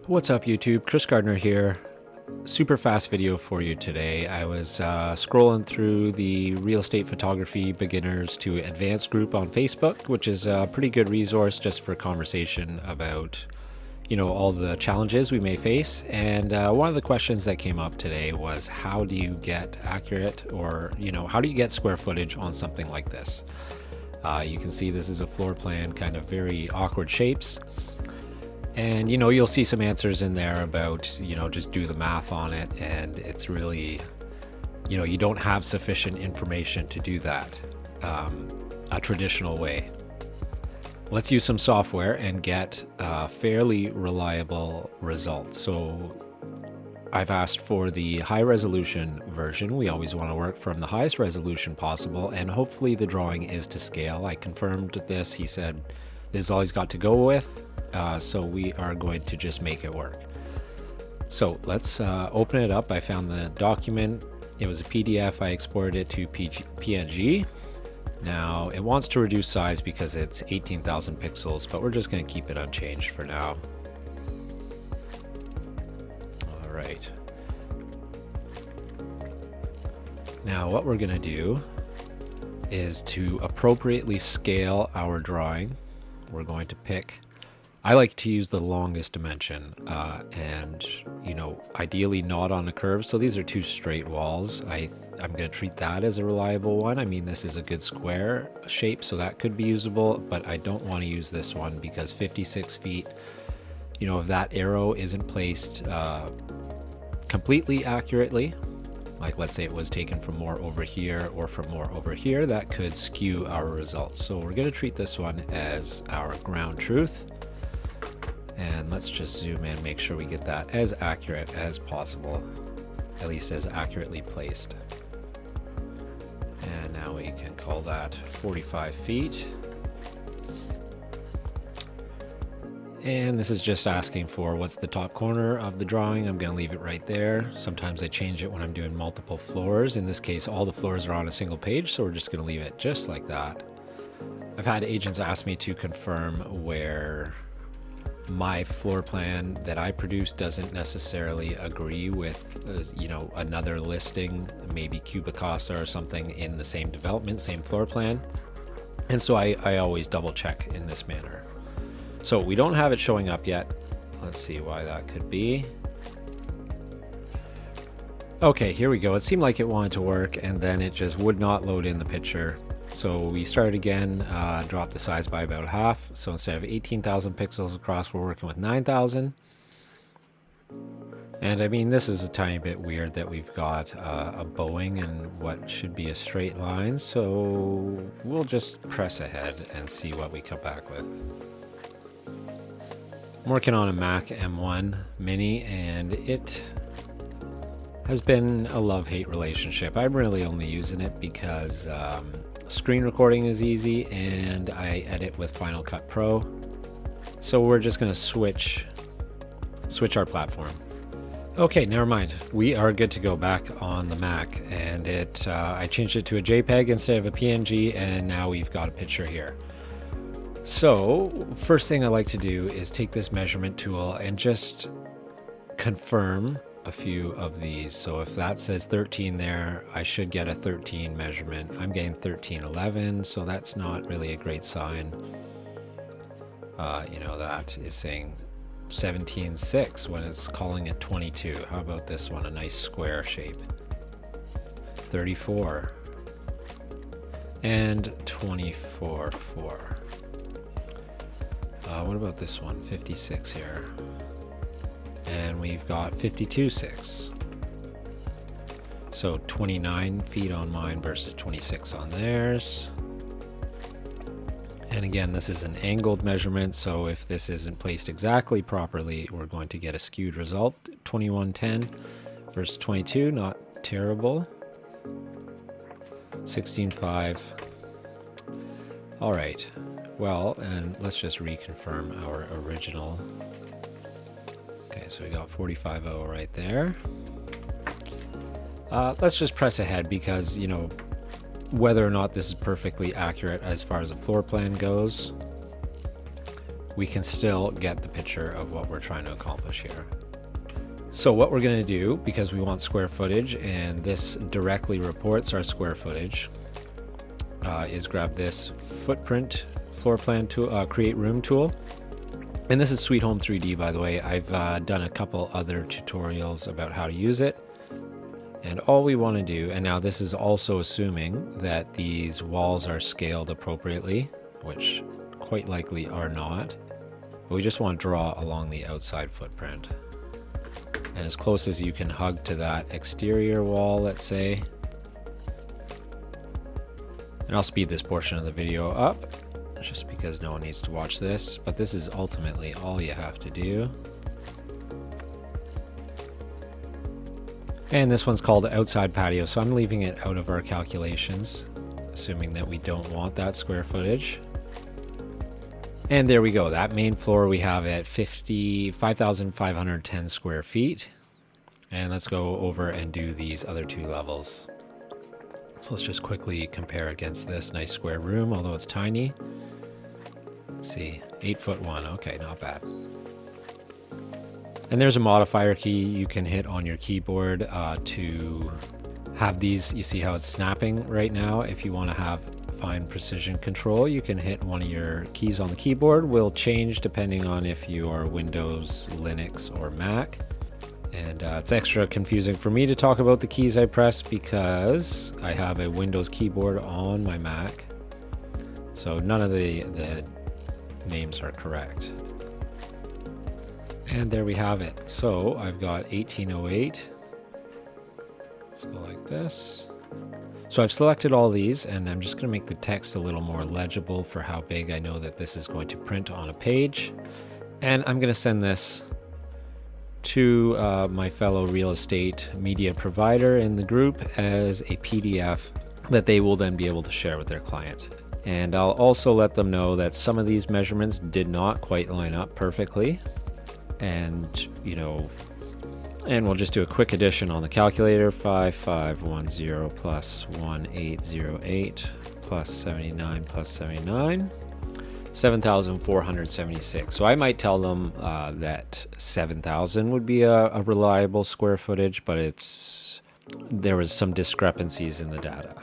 What's up YouTube? Chris Gardiner here. Super fast video for you today. I was scrolling through the real estate photography beginners to advanced group on Facebook, which is a pretty good resource just for conversation about, all the challenges we may face. And one of the questions that came up today was, how do you get accurate or, how do you get square footage on something like this? You can see this is a floor plan, kind of very awkward shapes. And, you'll see some answers in there about, just do the math on it. And it's really, you don't have sufficient information to do that a traditional way. Let's use some software and get fairly reliable results. So I've asked for the high resolution version. We always want to work from the highest resolution possible. And hopefully the drawing is to scale. I confirmed this. He said, this is all he's got to go with. So we are going to just make it work. So let's open it up. I found the document. It was a PDF. I exported it to PNG. Now it wants to reduce size because it's 18,000 pixels, but we're just going to keep it unchanged for now. All right. Now what we're going to do is to appropriately scale our drawing. We're going to pick, I like to use the longest dimension and, ideally not on a curve. So these are two straight walls. I'm going to treat that as a reliable one. I mean, this is a good square shape, so that could be usable, but I don't want to use this one because 56 feet, if that arrow isn't placed completely accurately, like let's say it was taken from more over here or from more over here, that could skew our results. So we're going to treat this one as our ground truth. And let's just zoom in, make sure we get that as accurate as possible, at least as accurately placed. And now we can call that 45 feet. And this is just asking for what's the top corner of the drawing. I'm going to leave it right there. Sometimes I change it when I'm doing multiple floors. In this case, all the floors are on a single page, so we're just going to leave it just like that. I've had agents ask me to confirm where my floor plan that I produce doesn't necessarily agree with, another listing, maybe Cubicasa or something in the same development, same floor plan. And so I always double check in this manner. So we don't have it showing up yet. Let's see why that could be. Okay, here we go. It seemed like it wanted to work and then it just would not load in the picture. So we start again, drop the size by about half. So instead of 18,000 pixels across, we're working with 9,000. And I mean, this is a tiny bit weird that we've got a bowing and what should be a straight line. So we'll just press ahead and see what we come back with. I'm working on a Mac M1 Mini and it has been a love-hate relationship. I'm really only using it because screen recording is easy and I edit with Final Cut Pro. So we're just going to switch our platform. Okay, never mind. We are good to go back on the Mac, and I changed it to a JPEG instead of a PNG, and now we've got a picture here. So first thing I like to do is take this measurement tool and just confirm a few of these. So if that says 13 there, I should get a 13 measurement. I'm getting 1311, so that's not really a great sign. That is saying 17.6 when it's calling it 22. How about this one, a nice square shape? 34 and 24.4. What about this one? 56 here. And we've got 52.6. So 29 feet on mine versus 26 on theirs. And again, this is an angled measurement, so if this isn't placed exactly properly, we're going to get a skewed result. 21.10 versus 22, not terrible. 16.5. All right. Well, and let's just reconfirm our original. Okay, so we got 45.0 right there. Let's just press ahead because, whether or not this is perfectly accurate as far as the floor plan goes, we can still get the picture of what we're trying to accomplish here. So what we're going to do, because we want square footage and this directly reports our square footage, is grab this footprint floor plan tool, create room tool. And this is Sweet Home 3D, by the way. I've done a couple other tutorials about how to use it. And all we want to do, and now this is also assuming that these walls are scaled appropriately, which quite likely are not. But we just want to draw along the outside footprint. And as close as you can hug to that exterior wall, let's say. And I'll speed this portion of the video up, just because no one needs to watch this. But this is ultimately all you have to do. And this one's called outside patio, so I'm leaving it out of our calculations, assuming that we don't want that square footage. And there we go. That main floor we have at 5,510 square feet. And let's go over and do these other two levels. So let's just quickly compare against this nice square room, although it's tiny. Let's see, 8'1". Okay, not bad. And there's a modifier key you can hit on your keyboard to have these. You see how it's snapping right now? If you want to have fine precision control, you can hit one of your keys on the keyboard. Will change depending on if you are Windows, Linux, or Mac. And it's extra confusing for me to talk about the keys I press because I have a Windows keyboard on my Mac. So none of the names are correct. And there we have it. So I've got 1808. Let's go like this. So I've selected all these, and I'm just going to make the text a little more legible for how big I know that this is going to print on a page. And I'm going to send this to my fellow real estate media provider in the group as a PDF that they will then be able to share with their client. And I'll also let them know that some of these measurements did not quite line up perfectly. And, you know, and we'll just do a quick addition on the calculator. 5510 plus 1808 plus 79 plus 79. 7,476. So I might tell them that 7,000 would be a reliable square footage, but there was some discrepancies in the data.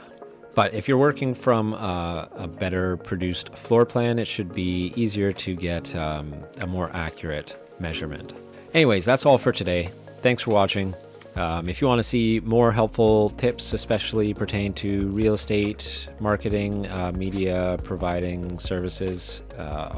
But if you're working from a better produced floor plan, it should be easier to get a more accurate measurement. Anyways, that's all for today. Thanks for watching. If you want to see more helpful tips, especially pertain to real estate, marketing, media providing services,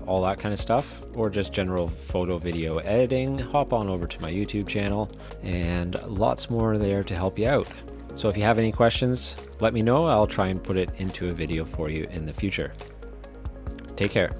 all that kind of stuff, or just general photo video editing, hop on over to my YouTube channel, and lots more there to help you out. So if you have any questions, let me know. I'll try and put it into a video for you in the future. Take care.